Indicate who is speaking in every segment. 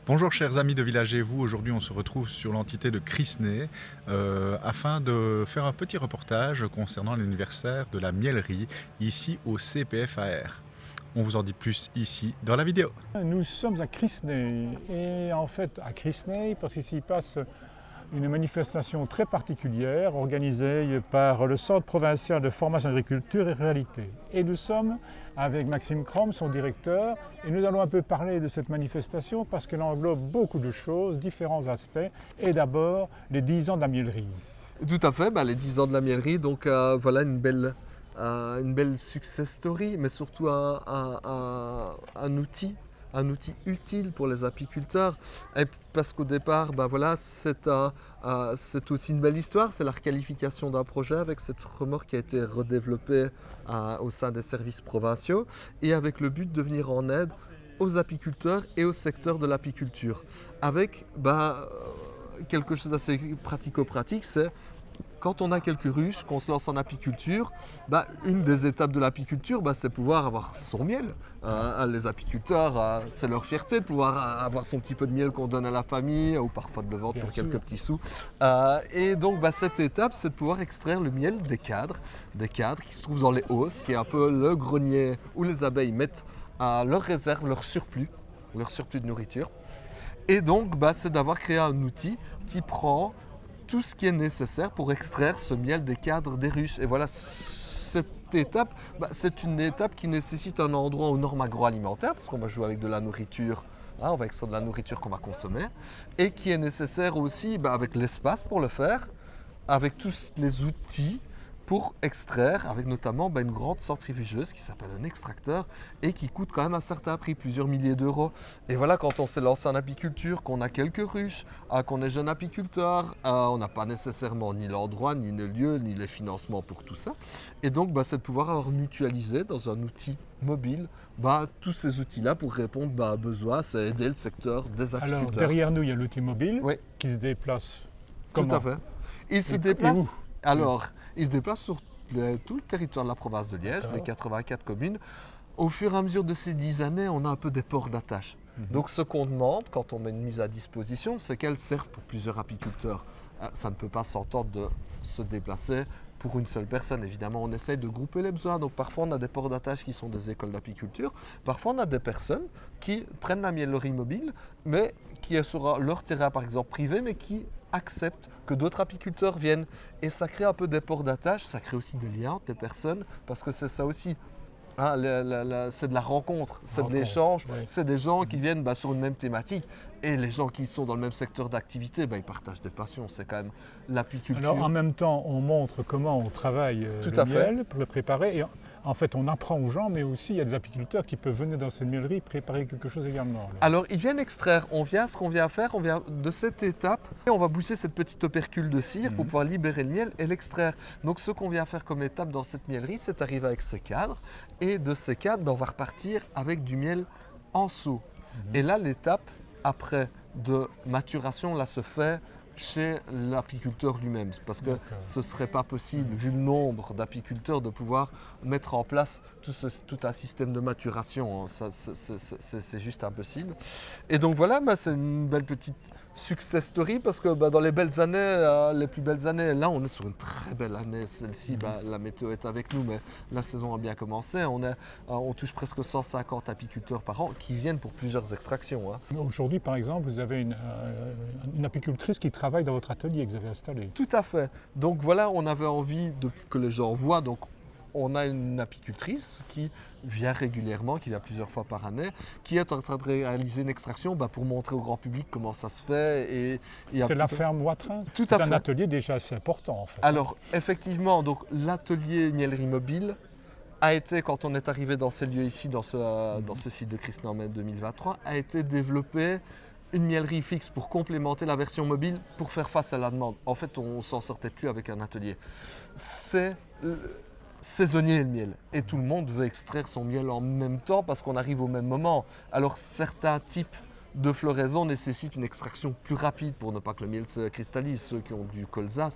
Speaker 1: Bonjour chers amis de Village et vous, aujourd'hui on se retrouve sur l'entité de Crisnay afin de faire un petit reportage concernant l'anniversaire de la mielerie ici au CPFAR. On vous en dit plus ici dans la vidéo.
Speaker 2: Nous sommes à Crisnay et en fait à Crisnay parce qu'ici passe une manifestation très particulière organisée par le Centre provincial de formation agriculture et réalité. Et nous sommes avec Maxime Crom, son directeur, et nous allons un peu parler de cette manifestation parce qu'elle englobe beaucoup de choses, différents aspects, et d'abord les 10 ans de la mielerie.
Speaker 3: Tout à fait, les 10 ans de la mielerie, donc voilà une belle success story, mais surtout un outil utile pour les apiculteurs. Et parce qu'au départ, c'est aussi une belle histoire, c'est la requalification d'un projet avec cette remorque qui a été redéveloppée au sein des services provinciaux et avec le but de venir en aide aux apiculteurs et au secteur de l'apiculture. Avec quelque chose d'assez pratico-pratique, c'est quand on a quelques ruches, qu'on se lance en apiculture, une des étapes de l'apiculture, c'est pouvoir avoir son miel. Les apiculteurs, c'est leur fierté de pouvoir avoir son petit peu de miel qu'on donne à la famille ou parfois de le vendre pour quelques petits sous. Et donc cette étape, c'est de pouvoir extraire le miel des cadres qui se trouvent dans les hausses, qui est un peu le grenier où les abeilles mettent leurs réserves, leur surplus de nourriture. Et donc, c'est d'avoir créé un outil qui prend tout ce qui est nécessaire pour extraire ce miel des cadres des ruches. Et voilà, cette étape, c'est une étape qui nécessite un endroit aux normes agroalimentaires, parce qu'on va jouer avec de la nourriture, on va extraire de la nourriture qu'on va consommer, et qui est nécessaire aussi avec l'espace pour le faire, avec tous les outils pour extraire, avec notamment une grande centrifugeuse qui s'appelle un extracteur et qui coûte quand même un certain prix, plusieurs milliers d'euros. Et voilà, quand on s'est lancé en apiculture, qu'on a quelques ruches, qu'on est jeune apiculteur, on n'a pas nécessairement ni l'endroit, ni le lieu, ni les financements pour tout ça. Et donc, c'est de pouvoir avoir mutualisé dans un outil mobile tous ces outils-là pour répondre à besoins, c'est aider le secteur des apiculteurs.
Speaker 2: Alors, derrière nous, il y a l'outil mobile qui se déplace. Comment ?
Speaker 3: Tout à fait. Il se déplace. Alors, il se déplace sur tout le territoire de la province de Liège, les 84 communes. Au fur et à mesure de ces 10 années, on a un peu des ports d'attache. Donc ce qu'on demande, quand on met une mise à disposition, c'est qu'elle serve pour plusieurs apiculteurs. Ça ne peut pas s'entendre de se déplacer pour une seule personne. Évidemment, on essaye de grouper les besoins. Donc parfois, on a des ports d'attache qui sont des écoles d'apiculture. Parfois, on a des personnes qui prennent la miellerie mobile, mais qui est sur leur terrain, par exemple, privé, mais qui acceptent que d'autres apiculteurs viennent. Et ça crée un peu des ports d'attache, ça crée aussi des liens entre les personnes, parce que c'est ça aussi. C'est de la rencontre, c'est de l'échange, c'est des gens qui viennent sur une même thématique. Et les gens qui sont dans le même secteur d'activité, ils partagent des passions, c'est quand même l'apiculture.
Speaker 2: Alors en même temps, on montre comment on travaille le miel pour le préparer. Et en fait, on apprend aux gens, mais aussi il y a des apiculteurs qui peuvent venir dans cette mielerie préparer quelque chose également.
Speaker 3: Alors ils viennent extraire, ce qu'on vient faire, on vient de cette étape, et on va boucher cette petite opercule de cire pour pouvoir libérer le miel et l'extraire. Donc ce qu'on vient faire comme étape dans cette mielerie, c'est arriver avec ces cadres, et de ces cadres, on va repartir avec du miel en seau. Et là, l'étape après de maturation, là, se fait chez l'apiculteur lui-même, parce que ce ne serait pas possible, vu le nombre d'apiculteurs, de pouvoir mettre en place tout un système de maturation. C'est juste impossible. Et donc voilà, c'est une belle petite success story, parce que dans les belles années, les plus belles années, là on est sur une très belle année, celle-ci, la météo est avec nous, mais la saison a bien commencé, on touche presque 150 apiculteurs par an qui viennent pour plusieurs extractions.
Speaker 2: Aujourd'hui par exemple, vous avez une apicultrice qui travaille dans votre atelier que vous avez installé.
Speaker 3: Tout à fait, donc voilà, on avait envie que les gens voient, donc on a une apicultrice qui vient régulièrement, qui vient plusieurs fois par année, qui est en train de réaliser une extraction pour montrer au grand public comment ça se fait.
Speaker 2: C'est la ferme Watrin.
Speaker 3: Tout à fait.
Speaker 2: C'est un atelier déjà assez important en fait.
Speaker 3: Alors effectivement, donc l'atelier mielerie mobile a été, quand on est arrivé dans ces lieux ici, dans ce site de Crisnay en mai 2023, a été développé une mielerie fixe pour complémenter la version mobile pour faire face à la demande. En fait, on ne s'en sortait plus avec un atelier. C'est saisonnier le miel et tout le monde veut extraire son miel en même temps parce qu'on arrive au même moment. Alors certains types de floraison nécessitent une extraction plus rapide pour ne pas que le miel se cristallise. Ceux qui ont du colza,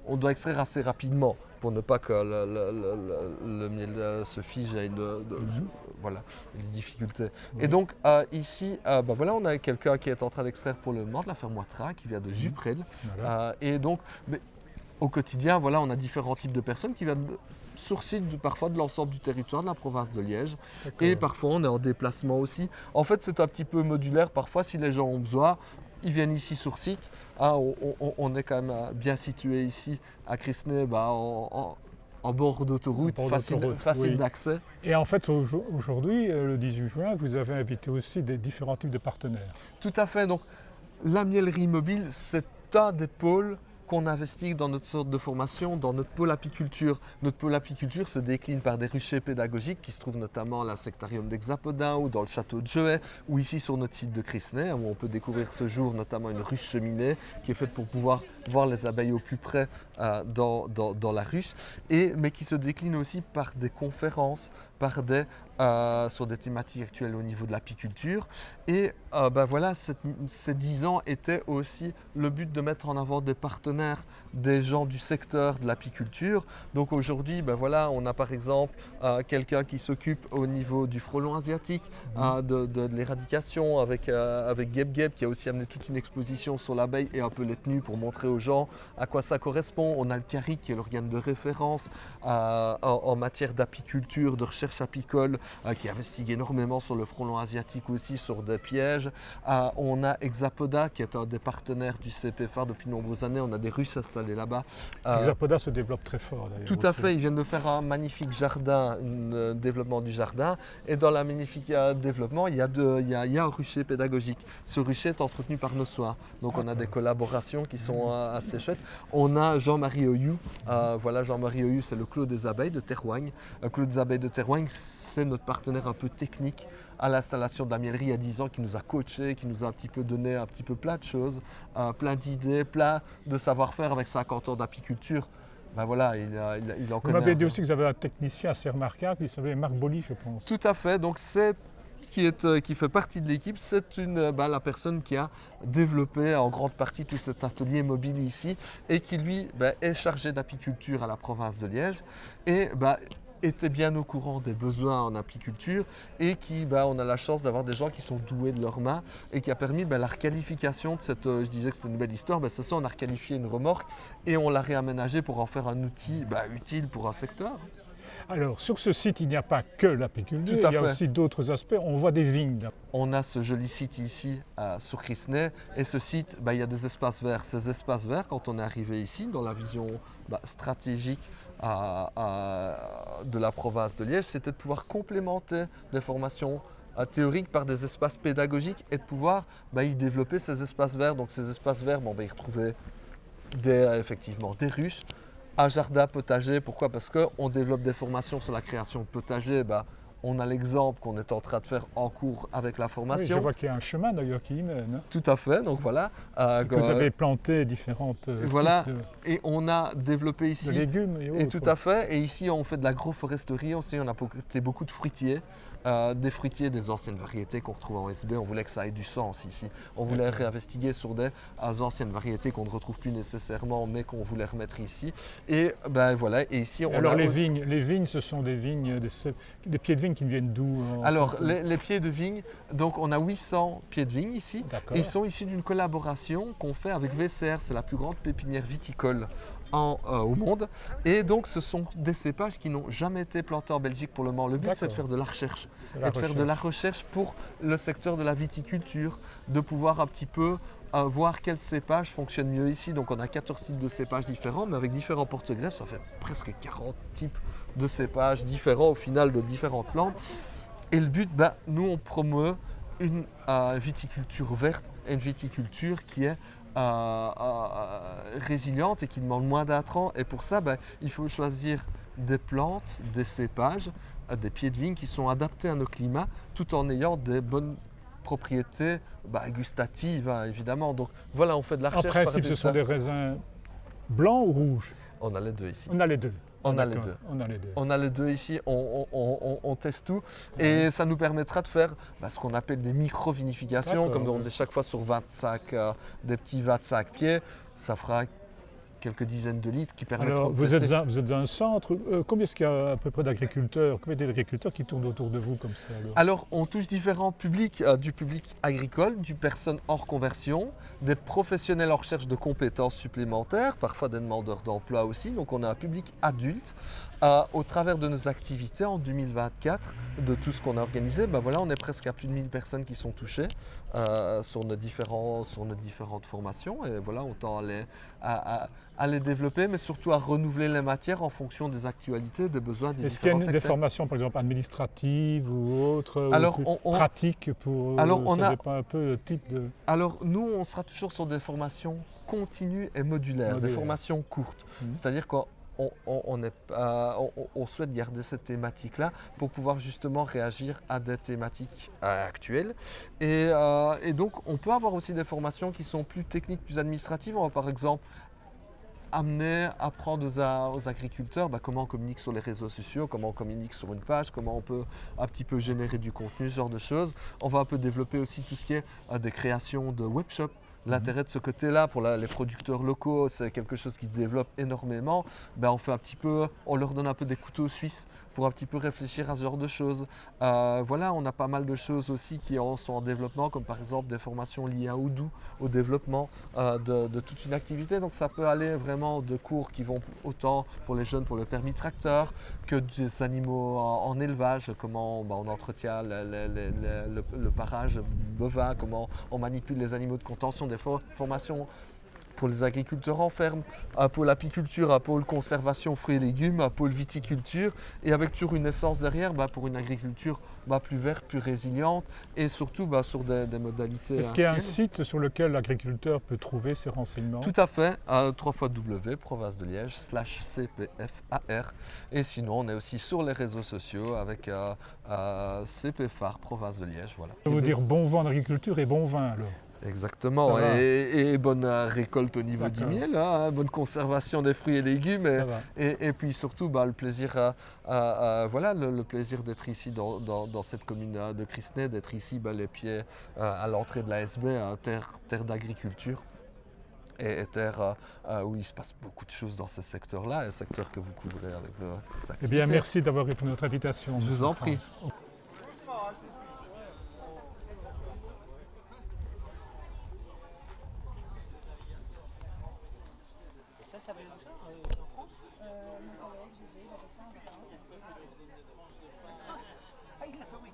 Speaker 3: on doit extraire assez rapidement pour ne pas que le miel se fige et voilà, des difficultés.
Speaker 2: Oui.
Speaker 3: Et donc ici, voilà, on a quelqu'un qui est en train d'extraire pour le moment de la ferme Ouattara, qui vient de Juprel.
Speaker 2: Voilà.
Speaker 3: Et donc, au quotidien, voilà, on a différents types de personnes qui viennent sur site parfois de l'ensemble du territoire de la province de Liège. Et parfois, on est en déplacement aussi. En fait, c'est un petit peu modulaire. Parfois, si les gens ont besoin, ils viennent ici sur site. On est quand même bien situé ici à Crisnay, en bord d'autoroute, facile d'accès.
Speaker 2: Et en fait, aujourd'hui, le 18 juin, vous avez invité aussi des différents types de partenaires.
Speaker 3: Tout à fait. Donc, la mielerie mobile, c'est un des pôles qu'on investigue dans notre sorte de formation, dans notre pôle apiculture. Notre pôle apiculture se décline par des ruchers pédagogiques qui se trouvent notamment à l'Insectarium d'Hexapodin ou dans le château de Jeuet ou ici sur notre site de Crisnay où on peut découvrir ce jour notamment une ruche cheminée qui est faite pour pouvoir voir les abeilles au plus près dans la ruche, mais qui se décline aussi par des conférences, sur des thématiques actuelles au niveau de l'apiculture. Et voilà, ces 10 ans étaient aussi le but de mettre en avant des partenaires, des gens du secteur de l'apiculture. Donc aujourd'hui, voilà, on a par exemple quelqu'un qui s'occupe au niveau du frelon asiatique, de l'éradication avec Geb Geb, qui a aussi amené toute une exposition sur l'abeille et un peu les tenues pour montrer aux gens à quoi ça correspond. On a le CARIC qui est l'organe de référence en matière d'apiculture, de recherche apicole, qui investigue énormément sur le frelon asiatique aussi, sur des pièges. On a Hexapoda qui est un des partenaires du CPFA depuis de nombreuses années. On a des Russes installés là-bas.
Speaker 2: Hexapoda se développe très fort d'ailleurs.
Speaker 3: Tout à fait, ils viennent de faire un magnifique jardin, un développement du jardin. Et dans la magnifique développement, il y a un rucher pédagogique. Ce rucher est entretenu par nos soins. Donc on a des collaborations qui sont assez chouettes. On a Jean-Marie Oyou. Voilà, Jean-Marie Oyou, c'est le Clos des Abeilles de Terroigne. Le Clos des Abeilles de Terroigne, c'est notre partenaire un peu technique à l'installation de la mielerie il y a 10 ans, qui nous a coachés, qui nous a un petit peu donné un petit peu plein de choses, plein d'idées, plein de savoir-faire avec 50 ans d'apiculture. Voilà, il en connaît.
Speaker 2: Vous m'avez dit aussi que vous avez un technicien assez remarquable, il s'appelait Marc Bolly, je pense.
Speaker 3: Tout à fait, donc c'est qui fait partie de l'équipe, c'est la personne qui a développé en grande partie tout cet atelier mobile ici et qui lui est chargé d'apiculture à la province de Liège et était bien au courant des besoins en apiculture et on a la chance d'avoir des gens qui sont doués de leurs mains et qui a permis la requalification de cette, je disais que c'était une belle histoire, c'est ça, on a requalifié une remorque et on l'a réaménagée pour en faire un outil utile pour un secteur.
Speaker 2: Alors, sur ce site, il n'y a pas que l'apiculture, il y a aussi d'autres aspects. On voit des vignes. Là.
Speaker 3: On a ce joli site ici sur Crisnay et ce site, il y a des espaces verts. Ces espaces verts, quand on est arrivé ici, dans la vision stratégique de la province de Liège, c'était de pouvoir complémenter des formations théoriques par des espaces pédagogiques et de pouvoir y développer ces espaces verts. Donc ces espaces verts, y retrouver effectivement des ruches, un jardin potager. Pourquoi? Parce qu'on développe des formations sur la création de potager. On a l'exemple qu'on est en train de faire en cours avec la formation.
Speaker 2: Oui, je vois qu'il y a un chemin d'ailleurs qui y mène.
Speaker 3: Tout à fait, donc voilà.
Speaker 2: Que vous avez planté différentes
Speaker 3: voilà, et on a développé ici...
Speaker 2: de légumes et autres.
Speaker 3: Et tout à fait, et ici on fait de l'agroforesterie aussi, on a planté beaucoup de fruitiers. Des fruitiers, des anciennes variétés qu'on retrouve en SB, on voulait que ça ait du sens ici. On voulait réinvestiguer sur des anciennes variétés qu'on ne retrouve plus nécessairement, mais qu'on voulait remettre ici. Et voilà, et ici on
Speaker 2: alors les vignes, ce sont des vignes, des pieds de vigne qui viennent d'où?
Speaker 3: Alors les pieds de vigne, donc on a 800 pieds de vigne ici. Et ils sont issus d'une collaboration qu'on fait avec VCR, c'est la plus grande pépinière viticole au monde. Et donc ce sont des cépages qui n'ont jamais été plantés en Belgique pour le moment. Le but c'est de faire de la recherche. Faire de la recherche pour le secteur de la viticulture, de pouvoir un petit peu voir quels cépages fonctionnent mieux ici. Donc on a 14 types de cépages différents, mais avec différents porte-greffes, ça fait presque 40 types de cépages différents au final de différentes plantes. Et le but, nous on promeut une viticulture verte et une viticulture qui est résiliente et qui demande moins d'intrants. Et pour ça, il faut choisir des plantes, des cépages, des pieds de vigne qui sont adaptés à nos climats, tout en ayant des bonnes propriétés gustatives, évidemment. Donc voilà, on fait de la recherche.
Speaker 2: En principe, ce sont des raisins blancs ou rouges?
Speaker 3: On a les deux ici.
Speaker 2: On a les deux.
Speaker 3: On a les
Speaker 2: D'accord,
Speaker 3: deux.
Speaker 2: On a les deux.
Speaker 3: On a les deux ici, on teste tout et ça nous permettra de faire ce qu'on appelle des micro-vinifications,
Speaker 2: D'accord,
Speaker 3: comme on
Speaker 2: ouais.
Speaker 3: dit chaque fois sur 25, des petits 25 pieds. Ça fera quelques dizaines de litres qui permettront
Speaker 2: Alors,
Speaker 3: de
Speaker 2: vous
Speaker 3: tester.
Speaker 2: êtes un centre. Combien est-ce qu'il y a à peu près d'agriculteurs? Combien d'agriculteurs qui tournent autour de vous comme ça
Speaker 3: Alors, on touche différents publics, du public agricole, du personnes hors conversion, des professionnels en recherche de compétences supplémentaires, parfois des demandeurs d'emploi aussi. Donc, on a un public adulte. Au travers de nos activités en 2024, de tout ce qu'on a organisé, voilà, on est presque à plus de 1000 personnes qui sont touchées sur nos différentes formations. Et voilà, on tend à les développer, mais surtout à renouveler les matières en fonction des actualités, des besoins des
Speaker 2: Est-ce qu'il y a
Speaker 3: différents
Speaker 2: des
Speaker 3: secteurs.
Speaker 2: formations, par exemple, administratives ou autres,
Speaker 3: Alors,
Speaker 2: ou plus pratiques pour,
Speaker 3: alors, on
Speaker 2: ça
Speaker 3: a-
Speaker 2: dépend un peu le type de...
Speaker 3: Alors nous, on sera toujours sur des formations continues et modulaires, des
Speaker 2: Modulaires.
Speaker 3: formations courtes.
Speaker 2: Mhm.
Speaker 3: C'est-à-dire on souhaite garder cette thématique-là pour pouvoir justement réagir à des thématiques actuelles. Et donc, on peut avoir aussi des formations qui sont plus techniques, plus administratives. On va par exemple apprendre aux agriculteurs comment on communique sur les réseaux sociaux, comment on communique sur une page, comment on peut un petit peu générer du contenu, ce genre de choses. On va un peu développer aussi tout ce qui est des créations de webshops. L'intérêt de ce côté-là pour les producteurs locaux, c'est quelque chose qui se développe énormément. On leur donne un peu des couteaux suisses pour un petit peu réfléchir à ce genre de choses. Voilà, on a pas mal de choses aussi qui sont en développement, comme par exemple des formations liées à Odoo, au développement de toute une activité. Donc ça peut aller vraiment de cours qui vont autant pour les jeunes pour le permis tracteur que des animaux en élevage, comment on entretient le parage bovin, comment on manipule les animaux de contention, des formations pour les agriculteurs en ferme, un pôle apiculture, un pôle conservation fruits et légumes, un pôle viticulture, et avec toujours une essence derrière pour une agriculture plus verte, plus résiliente, et surtout sur des modalités.
Speaker 2: Est-ce qu'il y a un
Speaker 3: actuelles.
Speaker 2: site sur lequel l'agriculteur peut trouver ces renseignements?
Speaker 3: Tout à fait, www.province-de-Liège/CPFAR. Et sinon, on est aussi sur les réseaux sociaux avec CPFAR Province de Liège. Voilà.
Speaker 2: Ça veut dire bon vent en agriculture et bon vin alors.
Speaker 3: Exactement,
Speaker 2: Ça va.
Speaker 3: et bonne récolte au niveau du
Speaker 2: D'accord.
Speaker 3: miel, bonne conservation des fruits et légumes,
Speaker 2: Ça va.
Speaker 3: et puis surtout le plaisir, le plaisir d'être ici dans cette commune de Crisnay, d'être ici les pieds à l'entrée de l'ASB, terre d'agriculture. Et terre où il se passe beaucoup de choses dans ce secteur-là, un secteur que vous couvrez avec vos activités.
Speaker 2: Eh bien, merci d'avoir répondu à notre invitation.
Speaker 3: Je vous en prie.
Speaker 4: Ça veut dire ça en France mon collègue, j'ai, il avait ça en vacances. Ah, il l'a fait, oui.